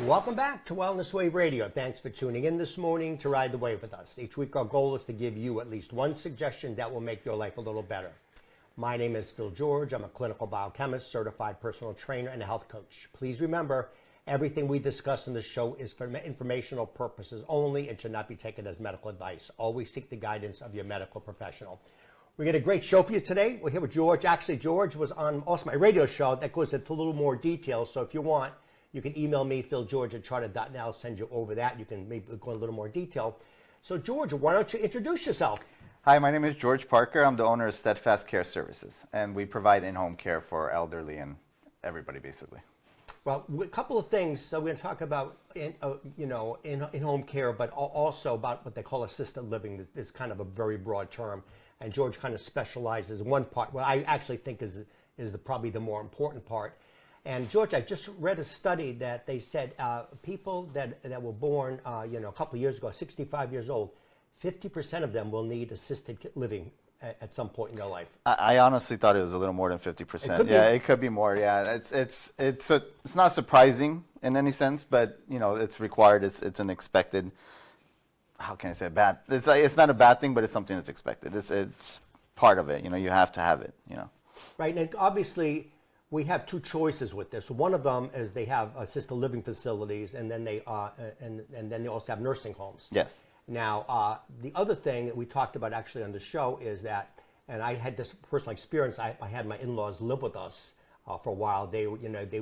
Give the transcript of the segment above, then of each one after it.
Welcome back to Wellness Wave Radio. Thanks for tuning in this morning to ride the wave with us. Each week our goal is to give you at least one suggestion that will make your life a little better. My name is Phil George. I'm a clinical biochemist, certified personal trainer, and a health coach. Please remember, everything we discuss in the show is for informational purposes only and should not be taken as medical advice. Always seek the guidance of your medical professional. We got a great show for you today. We're here with George. Actually, George was on also my radio show that goes into a little more detail. So if you want, you can email me, philgeorge@charter.net. I'll send you over that. You can maybe go in a little more detail. So George, why don't you introduce yourself? Hi, my name is George Parker. I'm the owner of Steadfast Care Services, and we provide in-home care for elderly and everybody, basically. Well, a couple of things. So we're going to talk about in-home care, but also about what they call assisted living. This is kind of a very broad term, and George kind of specializes in one part. What I actually think is probably the more important part. And George, I just read a study that they said people that were born, a couple of years ago, 65 years old, 50% of them will need assisted living at some point in their life. I honestly thought it was a little more than 50%. It could be more. Yeah, it's not surprising in any sense, but it's required. It's an expected. How can I say bad? It's not a bad thing, but it's something that's expected. It's part of it. You have to have it. Right, and obviously, we have two choices with this. One of them is they have assisted living facilities, and then they also have nursing homes. Yes. Now, the other thing that we talked about actually on the show is that, and I had this personal experience. I had my in-laws live with us for a while. They were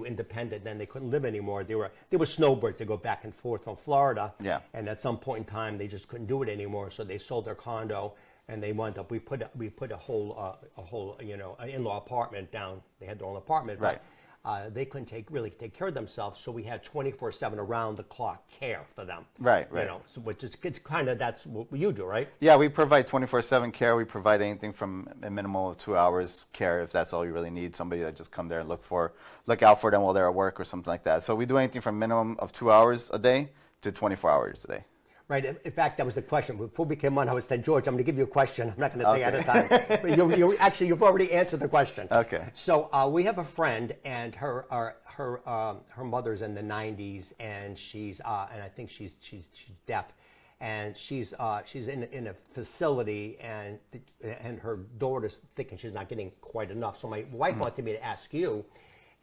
independent. Then they couldn't live anymore. They were snowbirds. They go back and forth from Florida. Yeah. And at some point in time, they just couldn't do it anymore. So they sold their condo. And they wound up. We put a whole in-law apartment down. They had their own apartment, right? But they couldn't really take care of themselves. So we had 24/7 around-the-clock care for them. Right. So it's kind of that's what you do, right? Yeah, we provide 24/7 care. We provide anything from a minimal of 2 hours care if that's all you really need. Somebody that just come there and look out for them while they're at work or something like that. So we do anything from minimum of 2 hours a day to 24 hours a day. Right. In fact, that was the question. Before we came on, I was saying, George, I'm going to give you a question. I'm not going to say ahead of time. But you've already answered the question. Okay. So we have a friend, and her mother's in the 90s, and I think she's deaf, and she's in a facility, and her daughter's thinking she's not getting quite enough. So my wife wanted me to ask you,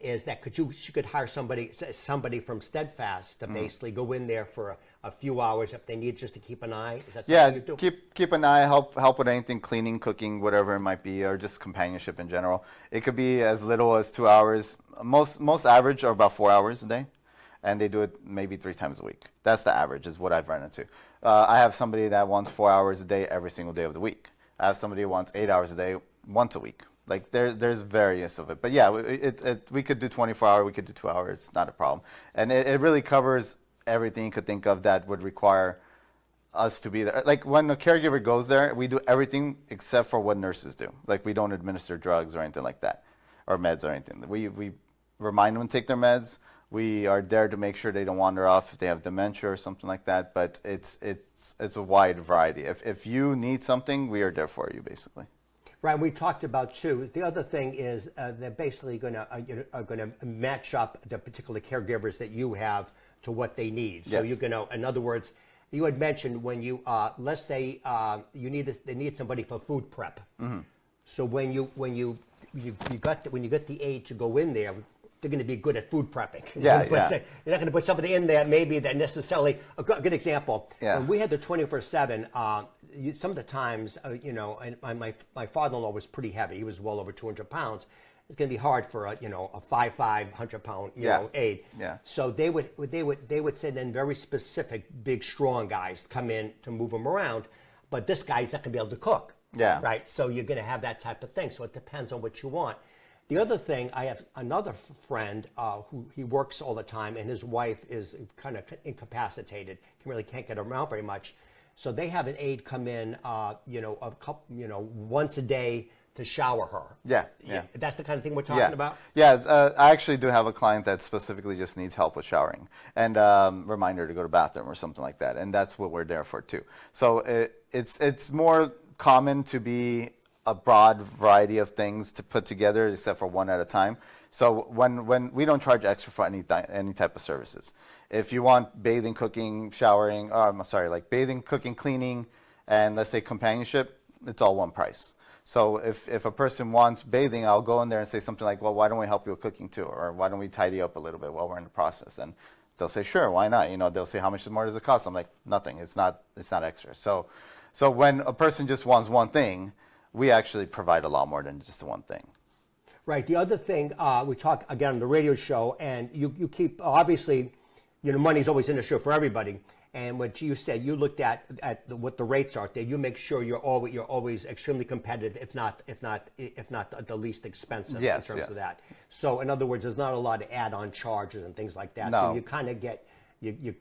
is that she could hire somebody from Steadfast to basically go in there for a few hours if they need, just to keep an eye? Is that something you do? keep an eye, help with anything, cleaning, cooking, whatever it might be, or just companionship in general. It could be as little as 2 hours. Most average are about 4 hours a day, and they do it maybe 3 times a week. That's the average, is what I've run into. I have somebody that wants 4 hours a day every single day of the week. I have somebody who wants 8 hours a day once a week. Like there's various of it, but yeah, we could do 24 hours, we could do 2 hours. It's not a problem, and it really covers everything you could think of that would require us to be there. Like when a caregiver goes there, we do everything except for what nurses do. Like we don't administer drugs or anything like that, or meds or anything. We remind them to take their meds. We are there to make sure they don't wander off if they have dementia or something like that. But it's a wide variety. If you need something, we are there for you, basically. Right, we talked about too. The other thing is they're basically going to match up the particular caregivers that you have to what they need. So Yes. you're going to, in other words, you had mentioned when you let's say they need somebody for food prep. Mm-hmm. So when you get the aid to go in there, they're going to be good at food prepping. You're not going to put somebody in there maybe that necessarily, a good example. Yeah. When we had the 24/7, some of the times, and my father-in-law was pretty heavy. He was well over 200 pounds. It's going to be hard for a 5'5", 100-pound aide. Yeah. So they would send in very specific, big, strong guys to come in to move them around, but this guy's not going to be able to cook. Yeah. Right. So you're going to have that type of thing. So it depends on what you want. The other thing, I have another friend who he works all the time, and his wife is kind of incapacitated. Can't get around very much. So they have an aide come in, once a day to shower her. Yeah. That's the kind of thing we're talking about. Yeah, I actually do have a client that specifically just needs help with showering and remind her to go to the bathroom or something like that, and that's what we're there for too. So it's more common to be a broad variety of things to put together, except for one at a time. So when we don't charge extra for any type of services. If you want bathing, cooking, showering, like bathing, cooking, cleaning, and let's say companionship, it's all one price. So if a person wants bathing, I'll go in there and say something like, well, why don't we help you with cooking too? Or why don't we tidy up a little bit while we're in the process? And they'll say, sure, why not? They'll say, how much more does it cost? I'm like, nothing. It's not extra. So when a person just wants one thing, we actually provide a lot more than just the one thing. Right. The other thing, we talk again on the radio show, and you keep, obviously, money's always an issue for everybody. And what you said, you looked at what the rates are there. You make sure you're always extremely competitive, if not the least expensive in terms of that. So in other words, there's not a lot of add-on charges and things like that. No. So you kind of get you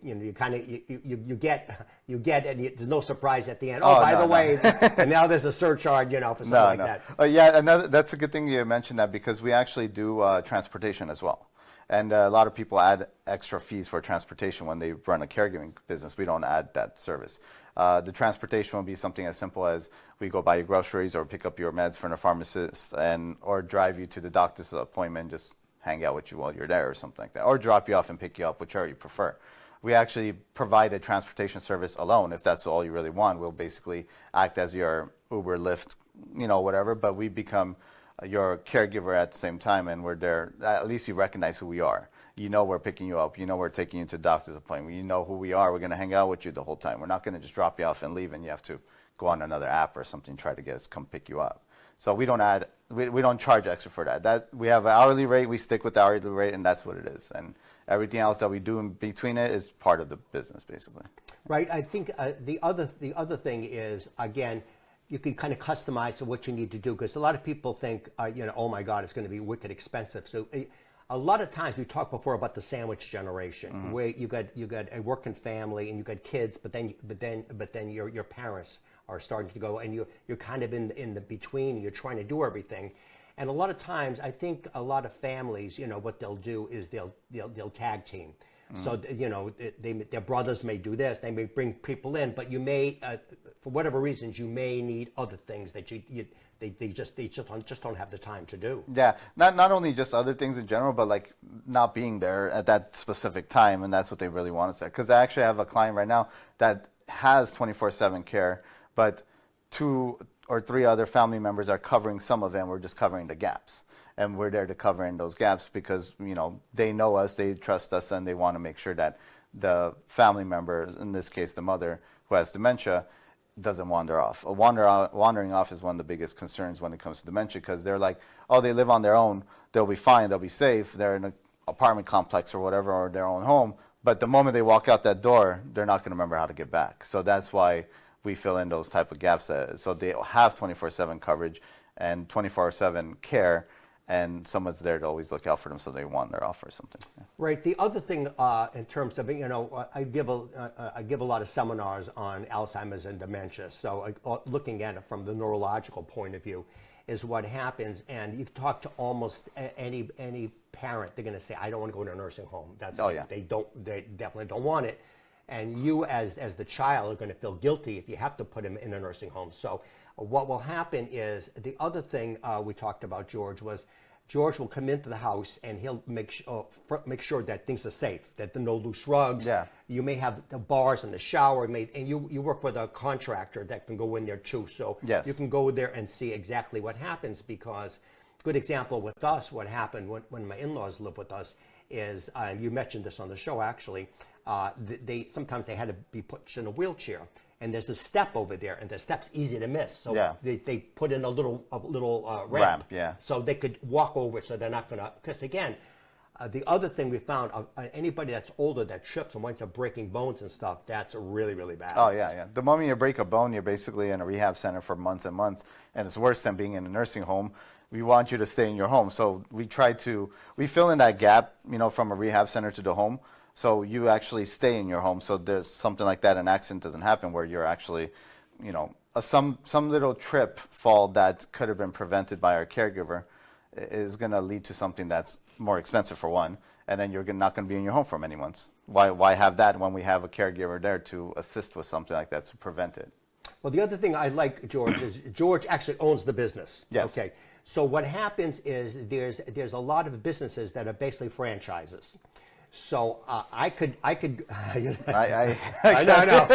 get and there's no surprise at the end. By the way, and now there's a surcharge, for something like that. That's a good thing you mentioned that, because we actually do transportation as well. And a lot of people add extra fees for transportation when they run a caregiving business. We don't add that service. The transportation will be something as simple as we go buy your groceries or pick up your meds from the pharmacist, or drive you to the doctor's appointment, just hang out with you while you're there or something like that, or drop you off and pick you up, whichever you prefer. We actually provide a transportation service alone. If that's all you really want, we'll basically act as your Uber, Lyft, whatever, but we become your caregiver at the same time, and we're there. At least you recognize who we are. We're picking you up. We're taking you to doctor's appointment. You know who we are. We're going to hang out with you the whole time. We're not going to just drop you off and leave, and you have to go on another app or something, try to get us to come pick you up. So we don't charge extra for that. We have an hourly rate. We stick with the hourly rate, and that's what it is. And everything else that we do in between it is part of the business, basically. Right. I think the other thing is, again, you can kind of customize to what you need to do, because a lot of people think, oh my God, it's going to be wicked expensive. So a lot of times we talked before about the sandwich generation, where you got a working family and you got kids, but then your parents are starting to go, and you're kind of in the between. And you're trying to do everything, and a lot of times I think a lot of families, what they'll do is they'll tag team. So their brothers may do this. They may bring people in, but you may, for whatever reasons, you may need other things that they just don't have the time to do. Yeah, not only just other things in general, but like not being there at that specific time, and that's what they really want us there. Because I actually have a client right now that has 24/7 care, but 2 or 3 other family members are covering some of them. We're just covering the gaps. And we're there to cover in those gaps because, they know us, they trust us, and they want to make sure that the family member, in this case the mother who has dementia, doesn't wander off. Wandering off is one of the biggest concerns when it comes to dementia, because they're like, oh, they live on their own, they'll be fine, they'll be safe, they're in an apartment complex or whatever, or their own home, but the moment they walk out that door, they're not going to remember how to get back. So that's why we fill in those type of gaps, so they have 24/7 coverage and 24/7 care, and someone's there to always look out for them, so they wander off or something. Yeah. Right. The other thing, in terms of, I give a lot of seminars on Alzheimer's and dementia. So looking at it from the neurological point of view is what happens. And you talk to almost any parent, they're going to say, I don't want to go to a nursing home. They definitely don't want it. And you as the child are going to feel guilty if you have to put him in a nursing home. So what will happen is, the other thing we talked about, George, was George will come into the house and he'll make sure that things are safe, that there are no loose rugs. Yeah. You may have the bars in the shower, and you work with a contractor that can go in there too. So yes. You can go there and see exactly what happens, because good example with us, what happened when my in-laws lived with us is, you mentioned this on the show actually, sometimes they had to be put in a wheelchair. And there's a step over there, and the step's easy to miss. So yeah. they put in a little ramp, yeah. So they could walk over, so they're not going to. Because again, the other thing we found, anybody that's older that trips and winds up breaking bones and stuff, that's really, really bad. Oh yeah. The moment you break a bone, you're basically in a rehab center for months and months, and it's worse than being in a nursing home. We want you to stay in your home, so we fill in that gap, from a rehab center to the home. So you actually stay in your home. So there's something like that, an accident doesn't happen where you're actually, some little fall that could have been prevented by our caregiver is going to lead to something that's more expensive for one, and then you're not going to be in your home for many months. Why have that when we have a caregiver there to assist with something like that to prevent it? Well, the other thing I like, George, is George actually owns the business. Yes. Okay. So what happens is there's a lot of businesses that are basically franchises. So I could I I know.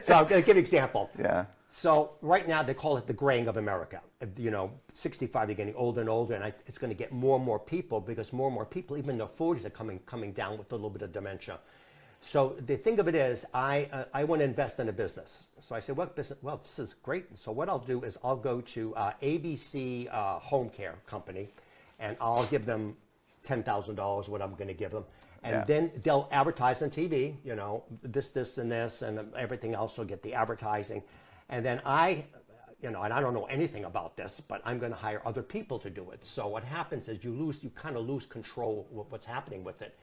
So I'm going to give you an example. Yeah. So right now they call it the graying of America. 65, you're getting older and older, and it's going to get more and more people, because more and more people, even in their 40s, are coming down with a little bit of dementia. So the thing of it is, I want to invest in a business. So I said, what business? Well, this is great. So what I'll do is I'll go to ABC Home Care Company, and I'll give them $10,000, what I'm going to give them. And then they'll advertise on TV, this, and this, and everything else. Will get the advertising. And then and I don't know anything about this, but I'm going to hire other people to do it. So what happens is you kind of lose control of what's happening with it.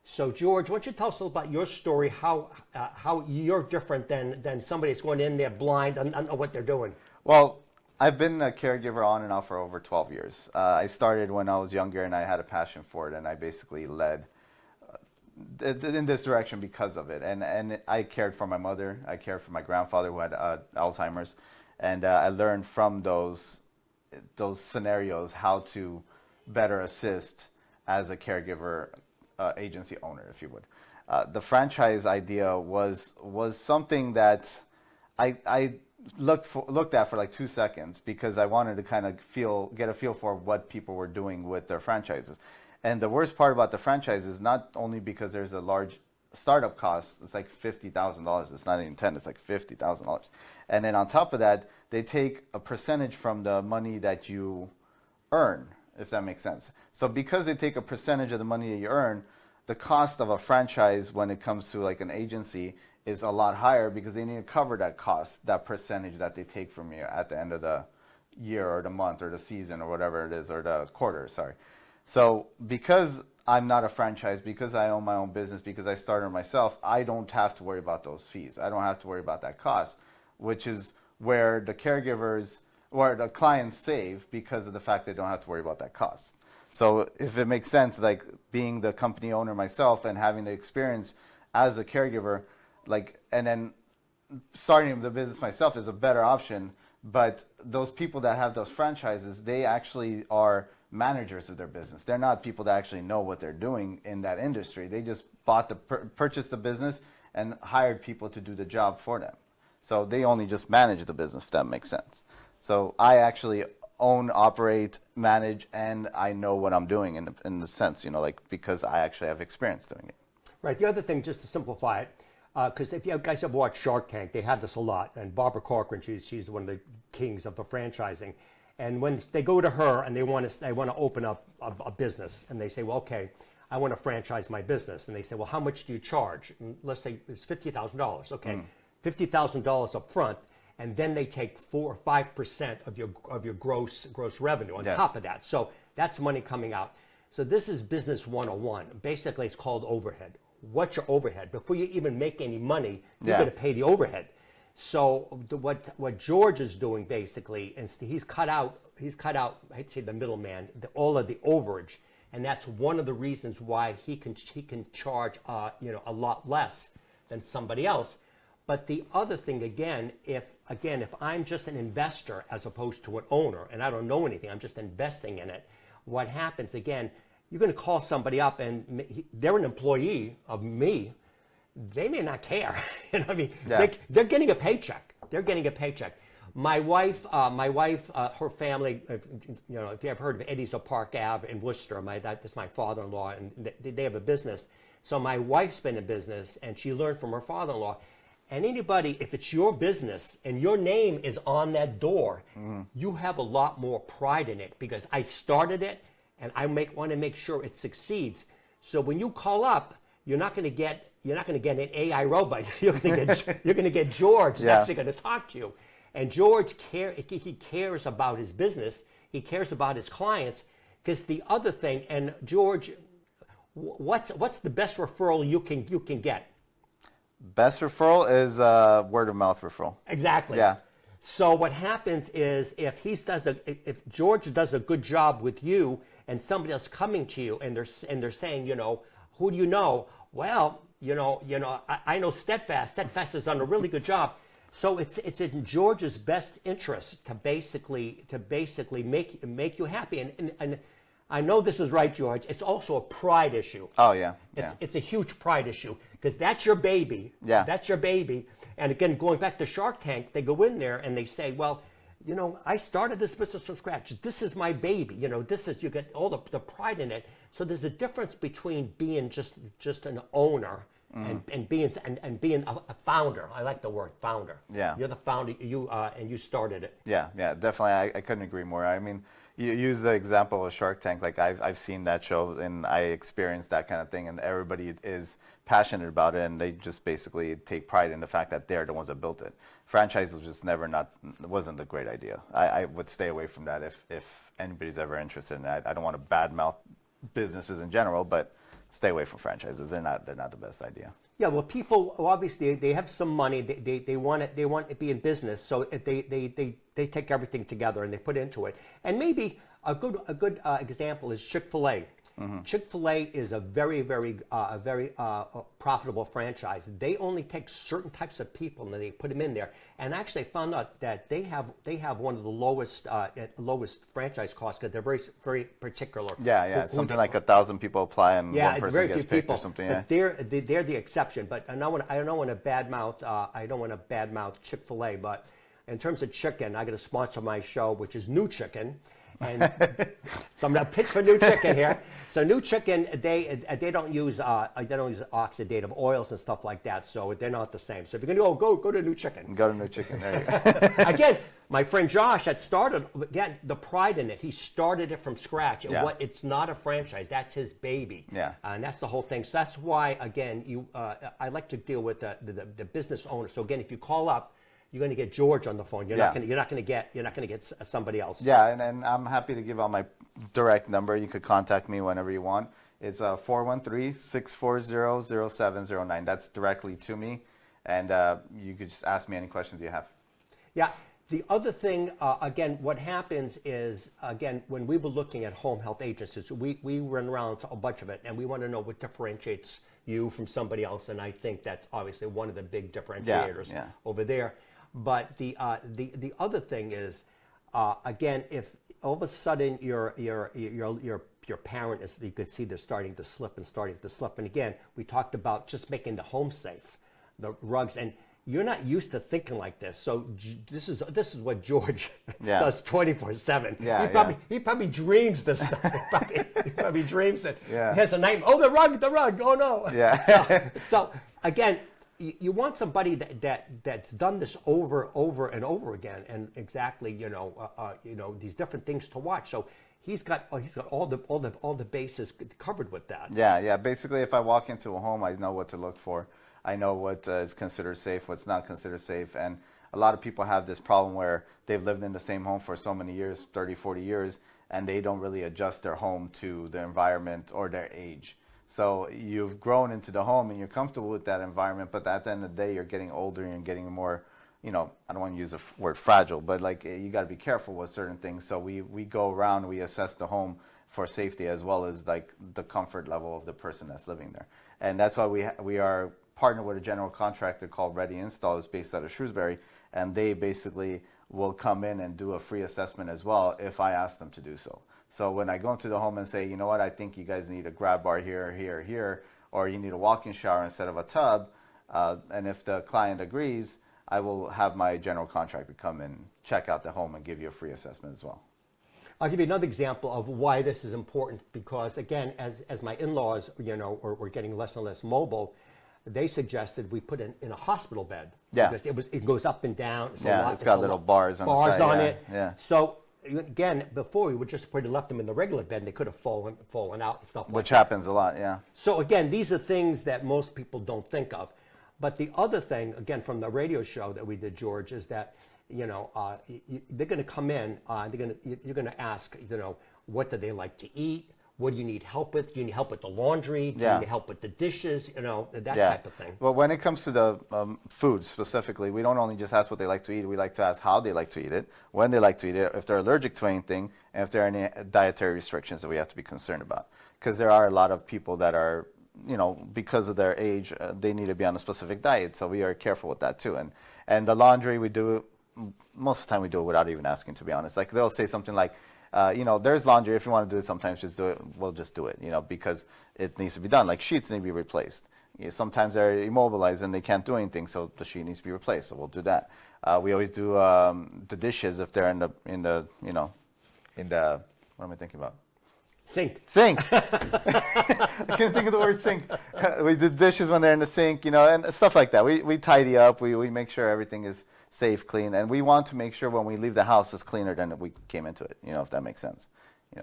So George, why don't you tell us a little about your story, how you're different than somebody that's going in there blind and don't know what they're doing? Well, I've been a caregiver on and off for over 12 years. I started when I was younger, and I had a passion for it, and I basically led in this direction because of it. And I cared for my mother. I cared for my grandfather who had Alzheimer's, and I learned from those scenarios how to better assist as a caregiver agency owner, if you would. The franchise idea was something that I looked at for like 2 seconds, because I wanted to kind of get a feel for what people were doing with their franchises. And the worst part about the franchise is not only because there's a large startup cost, it's like $50,000. It's not even 10, it's like $50,000. And then on top of that, they take a percentage from the money that you earn, if that makes sense. So because they take a percentage of the money that you earn, the cost of a franchise when it comes to like an agency is a lot higher, because they need to cover that cost, that percentage that they take from you at the end of the year or the month or the season or whatever it is, or the quarter, sorry. So because I'm not a franchise, because I own my own business, because I started myself, I don't have to worry about those fees. I don't have to worry about that cost, which is where the caregivers or the clients save, because of the fact they don't have to worry about that cost. So if it makes sense, like being the company owner myself and having the experience as a caregiver, and then starting the business myself is a better option. But those people that have those franchises, they actually are managers of their business. They're not people that actually know what they're doing in that industry. They just purchased the business and hired people to do the job for them. So they only just manage the business, if that makes sense. So I actually own, operate, manage, and I know what I'm doing in the sense, because I actually have experience doing it. Right. The other thing, just to simplify it, because if you guys have watched Shark Tank, they have this a lot. And Barbara Corcoran, she's one of the kings of the franchising. And when they go to her and they want to open up a business, and they say, well, okay, I want to franchise my business. And they say, well, how much do you charge? And let's say it's $50,000. Okay, $50,000 up front, and then they take 4 or 5% of your gross revenue on top of that. So that's money coming out. So this is business 101. Basically, it's called overhead. What's your overhead? Before you even make any money, you're going to pay the overhead. So what George is doing basically is he's cut out, I hate to say the middleman, all of the overage, and that's one of the reasons why he can charge a lot less than somebody else. But the other thing, if I'm just an investor as opposed to an owner, and I don't know anything, I'm just investing in it, what happens, again, you're going to call somebody up and they're an employee of me. They may not care. They're getting a paycheck. They're getting a paycheck. My wife, her family, if you have heard of Eddie's of Park Ave in Worcester, that's my father-in-law, and they have a business. So my wife's been in business, and she learned from her father-in-law. And anybody, if it's your business and your name is on that door, you have a lot more pride in it, because I started it, and I want to make sure it succeeds. So when you call up, you're not going to get an AI robot. You're going to get George who's actually going to talk to you. And George he cares about his business. He cares about his clients. Because the other thing, and George, what's the best referral you can get? Best referral is word of mouth referral. Exactly. Yeah. So what happens is if George does a good job with you, and somebody else coming to you and they're saying, who do you know? Well, I know Steadfast. Steadfast has done a really good job. So it's in George's best interest to basically make you happy, and I know this is right, George. It's also a pride issue. Oh yeah, It's a huge pride issue because that's your baby. Yeah. That's your baby. And again, going back to Shark Tank, they go in there and they say, well, you know, I started this business from scratch. This is my baby. You know, this is, you get all the pride in it. So there's a difference between being just an owner and being a founder. I like the word founder. Yeah. You're the founder. And you started it. Yeah, definitely. I couldn't agree more. I mean, you use the example of Shark Tank. Like I've seen that show and I experienced that kind of thing, and everybody is passionate about it, and they just basically take pride in the fact that they're the ones that built it. Franchise was just wasn't a great idea. I would stay away from that if anybody's ever interested in that. I don't want to badmouth businesses in general, but stay away from franchises. They're not the best idea. Yeah, well, people obviously they have some money. They want to be in business, so they take everything together and they put into it. And maybe a good example is Chick-fil-A. Chick-fil-A is a very profitable franchise. They only take certain types of people and they put them in there. And actually, I found out that they have one of the lowest franchise costs because they're very particular. Yeah. Something like 1,000 people apply and one person very gets few picked people, or something. But they're the exception. But I don't want to badmouth Chick-fil-A. But in terms of chicken, I got to sponsor my show, which is New Chicken. And so I'm going to pitch for New Chicken here. So New Chicken, they don't use oxidative oils and stuff like that, so they're not the same. So if you're going to go to New Chicken. Go to New Chicken. There you go. Again, my friend Josh had started the pride in it. He started it from scratch. Yeah. It's not a franchise. That's his baby. Yeah. And that's the whole thing. So that's why again I like to deal with the business owner. So again, if you call up, you're going to get George on the phone. You're not going to get somebody else. Yeah, and I'm happy to give out my direct number. You could contact me whenever you want. It's 413-640-0709. That's directly to me, and you could just ask me any questions you have. Yeah. The other thing, again, what happens is, again, when we were looking at home health agencies, we run around to a bunch of it, and we want to know what differentiates you from somebody else, and I think that's obviously one of the big differentiators over there. But the other thing is, again, if all of a sudden your parent is, you could see they're starting to slip. And again, we talked about just making the home safe, the rugs, and you're not used to thinking like this. So this is what George does 24/7. Yeah, he probably dreams this stuff. he probably dreams it. Yeah. He has a nightmare. Oh, the rug. Oh no. Yeah. So again, you want somebody that's done this over and over again, and exactly these different things to watch. So he's got all the bases covered with that. Yeah. Basically, if I walk into a home, I know what to look for. I know what is considered safe, what's not considered safe, and a lot of people have this problem where they've lived in the same home for so many years, 30, 40 years, and they don't really adjust their home to the environment or their age. So you've grown into the home and you're comfortable with that environment, but at the end of the day, you're getting older and you're getting more, I don't want to use the word fragile, but like you got to be careful with certain things. So we go around, we assess the home for safety as well as like the comfort level of the person that's living there. And that's why we are partnered with a general contractor called Ready Install. It's based out of Shrewsbury, and they basically will come in and do a free assessment as well if I ask them to do so. So when I go into the home and say, you know what, I think you guys need a grab bar here, or you need a walk-in shower instead of a tub, and if the client agrees, I will have my general contractor come and check out the home and give you a free assessment as well. I'll give you another example of why this is important, because again, as my in-laws, were getting less and less mobile, they suggested we put in a hospital bed. Yeah. Because it goes up and down. It's got little bars on the side. Bars on it. Yeah. So again, before we would just put left them in the regular bed, and they could have fallen out and stuff like that. Which happens a lot, yeah. So again, these are things that most people don't think of. But the other thing, again, from the radio show that we did, George, is that they're going to come in. You're going to ask, what do they like to eat? What do you need help with? Do you need help with the laundry? Do you need help with the dishes? That type of thing. Well, when it comes to the food specifically, we don't only just ask what they like to eat. We like to ask how they like to eat it, when they like to eat it, if they're allergic to anything, and if there are any dietary restrictions that we have to be concerned about. Because there are a lot of people that are because of their age, they need to be on a specific diet. So we are careful with that too. And the laundry, we do most of the time we do it without even asking, to be honest. Like they'll say something like, there's laundry. If you want to do it, sometimes just do it. We'll just do it, because it needs to be done. Like sheets need to be replaced. Sometimes they're immobilized and they can't do anything, so the sheet needs to be replaced. So we'll do that. We always do the dishes if they're in the what am I thinking about? Sink. I can't think of the word sink. We do dishes when they're in the sink, and stuff like that. We tidy up. We make sure everything is safe, clean, and we want to make sure when we leave the house it's cleaner than we came into it. If that makes sense.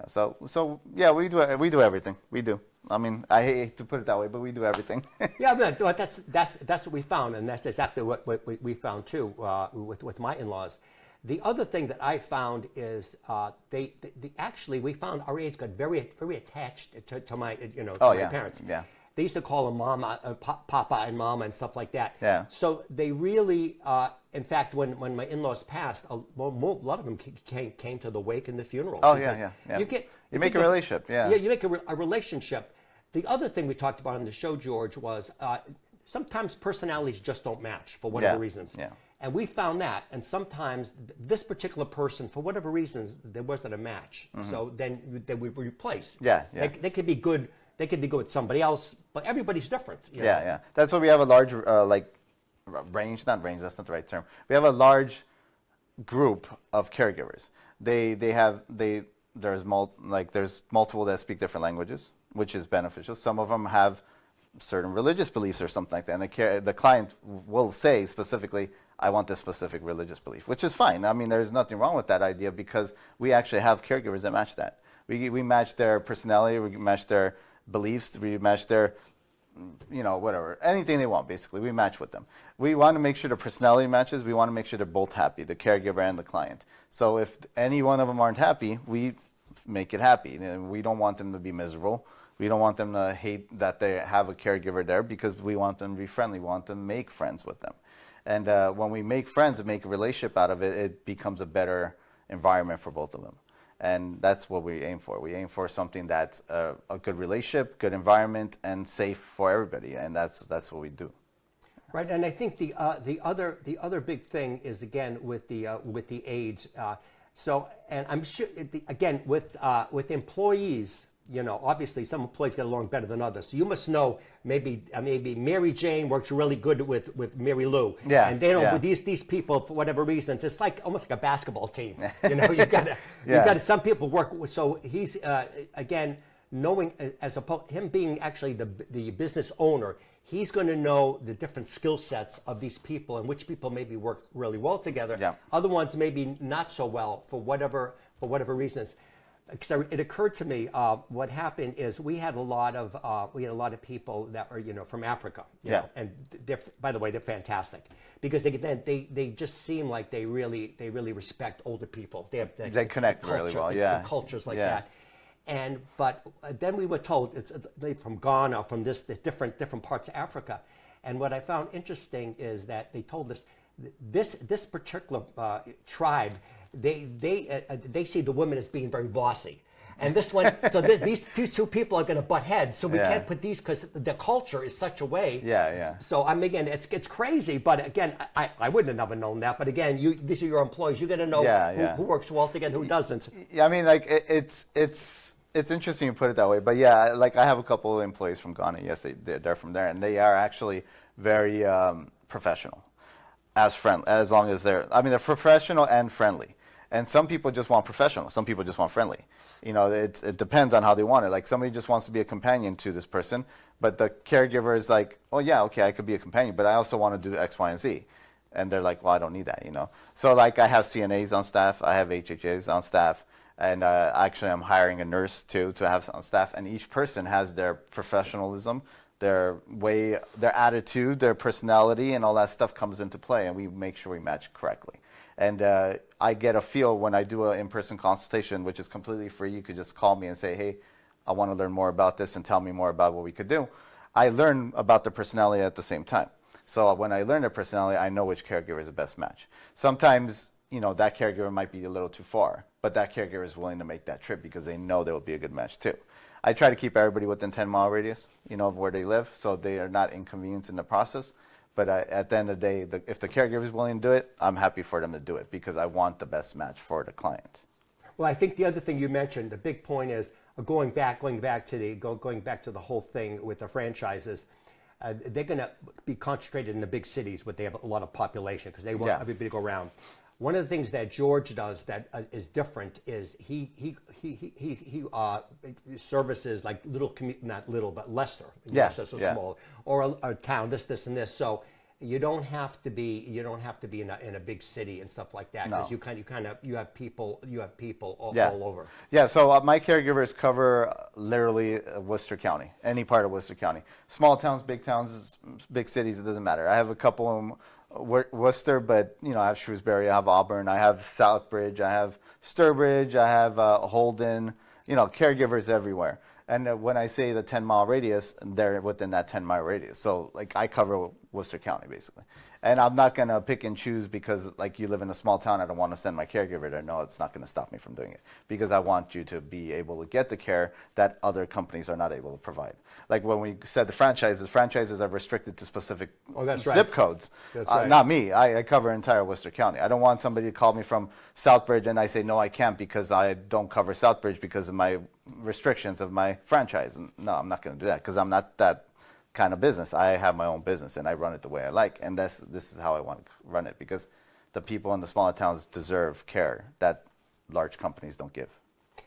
So yeah, we do everything. We do. I mean, I hate to put it that way, but we do everything. Yeah, but that's what we found, and that's exactly what we found too with my in-laws. The other thing that I found is they actually we found our aides got very attached to my my parents. Yeah. They used to call them mama, papa, and mama, and stuff like that. Yeah. So they really, in fact, when my in-laws passed, a lot of them came to the wake and the funeral. Oh yeah. You make a relationship. Yeah. Yeah, you make a relationship. The other thing we talked about on the show, George, was sometimes personalities just don't match for whatever reasons. Yeah. And we found that, and sometimes this particular person, for whatever reasons, there wasn't a match. Mm-hmm. So then we replace. Yeah. They could be good. They could be good with somebody else, but everybody's different. Yeah. That's why we have a large range. Not range. That's not the right term. We have a large group of caregivers. There's multiple that speak different languages, which is beneficial. Some of them have certain religious beliefs or something like that, and the client will say specifically, I want this specific religious belief, which is fine. I mean, there's nothing wrong with that idea because we actually have caregivers that match that. We match their personality, we match their beliefs, we match their, whatever, anything they want, basically, we match with them. We want to make sure the personality matches, we want to make sure they're both happy, the caregiver and the client. So if any one of them aren't happy, we make it happy. And we don't want them to be miserable. We don't want them to hate that they have a caregiver there because we want them to be friendly. We want them to make friends with them. And when we make friends and make a relationship out of it, it becomes a better environment for both of them. And that's what we aim for. We aim for something that's a good relationship, good environment, and safe for everybody. And that's what we do. Right, and I think the other big thing is again with the aides. And I'm sure again with employees. Obviously some employees get along better than others. So you must know maybe Mary Jane works really good with Mary Lou. Yeah. And they don't. With these people, for whatever reasons, it's like almost like a basketball team. You've got some people work. So he's again knowing him being actually the business owner. He's going to know the different skill sets of these people and which people maybe work really well together. Yeah. Other ones maybe not so well for whatever reasons. Because it occurred to me, what happened is we had a lot of people that are from Africa, and by the way they're fantastic because they just seem like they really respect older people. They connect really well, the cultures like that. But then we were told they're from Ghana, from the different parts of Africa, and what I found interesting is that they told us this particular tribe. They see the women as being very bossy, and this one. So these two people are going to butt heads. So we can't put these because the culture is such a way. Yeah. So again, it's crazy. But again, I wouldn't have never known that. But again, these are your employees. You're going to know who works well together, who doesn't. Yeah, I mean, it's interesting you put it that way. But yeah, like I have a couple of employees from Ghana. Yes, they're from there, and they are actually very professional. As long as they're professional and friendly. And some people just want professional. Some people just want friendly. It depends on how they want it. Like somebody just wants to be a companion to this person, but the caregiver is like, oh yeah, okay, I could be a companion, but I also want to do X, Y, and Z. And they're like, well, I don't need that, So like I have CNAs on staff, I have HHAs on staff, and actually I'm hiring a nurse too to have on staff. And each person has their professionalism, their way, their attitude, their personality, and all that stuff comes into play, and we make sure we match correctly. And I get a feel when I do an in-person consultation, which is completely free. You could just call me and say, hey, I want to learn more about this and tell me more about what we could do. I learn about the personality at the same time. So when I learn their personality, I know which caregiver is the best match. Sometimes, that caregiver might be a little too far, but that caregiver is willing to make that trip because they know they will be a good match too. I try to keep everybody within 10-mile radius, of where they live, so they are not inconvenienced in the process. But at the end of the day, if the caregiver is willing to do it, I'm happy for them to do it because I want the best match for the client. Well, I think the other thing you mentioned, the big point is going back to the whole thing with the franchises. They're going to be concentrated in the big cities where they have a lot of population because they want everybody to go around. One of the things that George does that is different is he services like not little, but Leicester. So small, or a town, this and this. So you don't have to be in a big city and stuff like that because you have people all over. Yeah, so my caregivers cover literally Worcester County, any part of Worcester County. Small towns, big cities, it doesn't matter. I have a couple in Worcester, but I have Shrewsbury, I have Auburn, I have Southbridge, I have Sturbridge, I have Holden, caregivers everywhere. And when I say the 10-mile radius, they're within that 10-mile radius. So, I cover Worcester County, basically. And I'm not going to pick and choose because, you live in a small town, I don't want to send my caregiver there. No, it's not going to stop me from doing it because I want you to be able to get the care that other companies are not able to provide. Like when we said the franchises are restricted to specific zip codes. That's right. Not me. I cover entire Worcester County. I don't want somebody to call me from Southbridge and I say, no, I can't because I don't cover Southbridge because of my restrictions of my franchise. And no, I'm not going to do that because I'm not that kind of business. I have my own business and I run it the way I like, and this is how I want to run it because the people in the smaller towns deserve care that large companies don't give.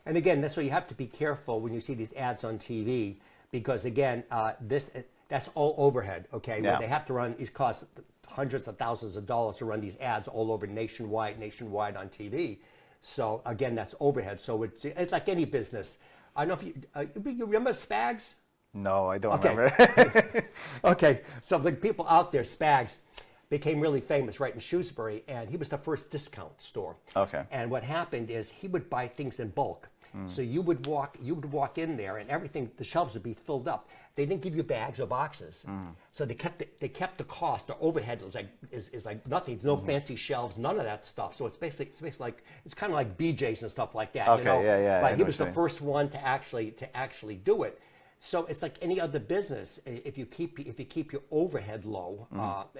And again, that's why you have to be careful when you see these ads on TV because again, that's all overhead. Okay, Yeah. Where they have to run, it costs hundreds of thousands of dollars to run these ads all over nationwide on TV. So again, that's overhead. So it's like any business. I don't know if you remember Spags. No, I don't remember. Okay, so the people out there, Spags, became really famous right in Shrewsbury, and he was the first discount store. Okay. And what happened is he would buy things in bulk. So you would walk in there, and everything, the shelves would be filled up. They didn't give you bags or boxes, so they kept the cost. The overhead is like nothing. There's no fancy shelves, none of that stuff. So it's basically like it's kind of like BJ's and stuff like that. Okay, yeah. But he was the first one to actually do it. So it's like any other business. If you keep your overhead low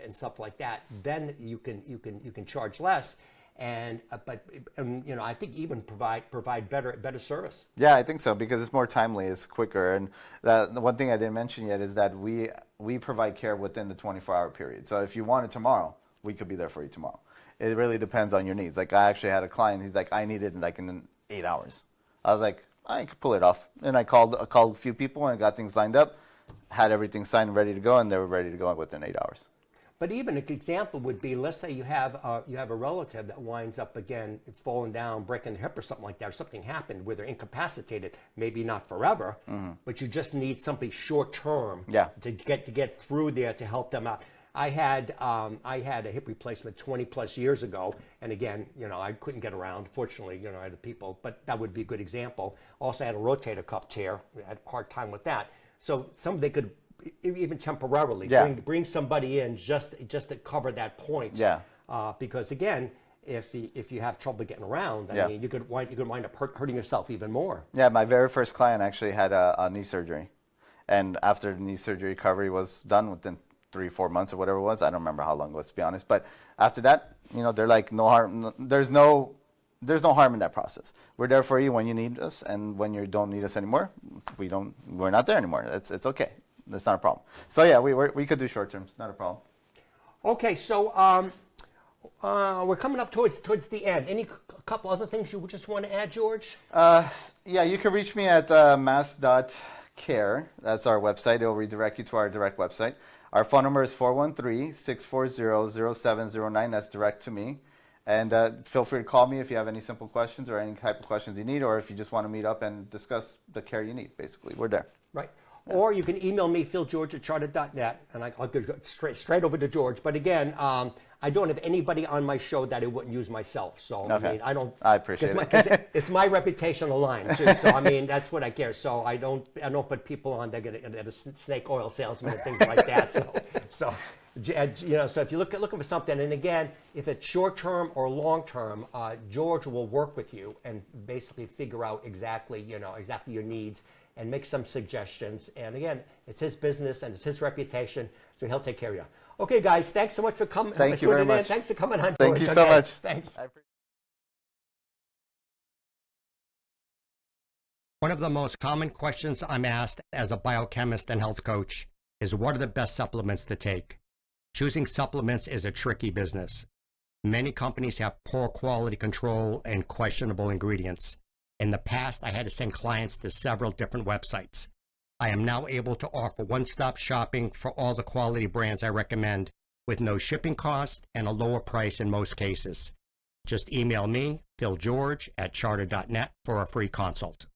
and stuff like that, then you can charge less. And I think even provide better service. Yeah, I think so because it's more timely, it's quicker, and the one thing I didn't mention yet is that we provide care within the 24-hour period. So if you want it tomorrow, we could be there for you tomorrow. It really depends on your needs. Like I actually had a client, he's like, I need it in 8 hours. I was like, I could pull it off, and I called a few people and got things lined up, had everything signed and ready to go, and they were ready to go within 8 hours. But even an example would be, let's say you have a relative that winds up again falling down, breaking their hip or something like that, or something happened where they're incapacitated, maybe not forever, but you just need somebody short term to get through there to help them out. I had a hip replacement 20 plus years ago, and again, I couldn't get around. Fortunately, I had the people, but that would be a good example. Also, I had a rotator cuff tear. I had a hard time with that. So they could even temporarily bring somebody in just to cover that point. Yeah. Because again, if you have trouble getting around, I mean, you could wind up hurting yourself even more. Yeah, my very first client actually had a knee surgery, and after the knee surgery recovery was done within 3-4 months or whatever it was, I don't remember how long it was to be honest. But after that, they're like, no harm. There's no harm in that process. We're there for you when you need us, and when you don't need us anymore, we're not there anymore. It's okay. That's not a problem. So yeah, we could do short terms, not a problem. Okay, so we're coming up towards the end. Any couple other things you just want to add, George? Yeah, you can reach me at mass.care. That's our website. It'll redirect you to our direct website. Our phone number is 413-640-0709. That's direct to me. And feel free to call me if you have any simple questions or any type of questions you need, or if you just want to meet up and discuss the care you need. Basically, we're there. Right. Or you can email me, philgeorge@charter.net, and I'll go straight over to George. But again, I don't have anybody on my show that I wouldn't use myself. So okay. I don't. I appreciate it. Because it's my reputation on the line too. So I mean, that's what I care. So I don't put people on that are snake oil salesmen and things like that. So if you're looking for something, and again, if it's short term or long term, George will work with you and basically figure out exactly your needs and make some suggestions. And again, it's his business and it's his reputation, so he'll take care of you. Okay, guys, thanks so much for coming. Thank you very much. Thanks for coming on. Thank George. you so much. Thanks. One of the most common questions I'm asked as a biochemist and health coach is, what are the best supplements to take? Choosing supplements is a tricky business. Many companies have poor quality control and questionable ingredients. In the past, I had to send clients to several different websites. I am now able to offer one-stop shopping for all the quality brands I recommend with no shipping cost and a lower price in most cases. Just email me, philgeorge@charter.net, for a free consult.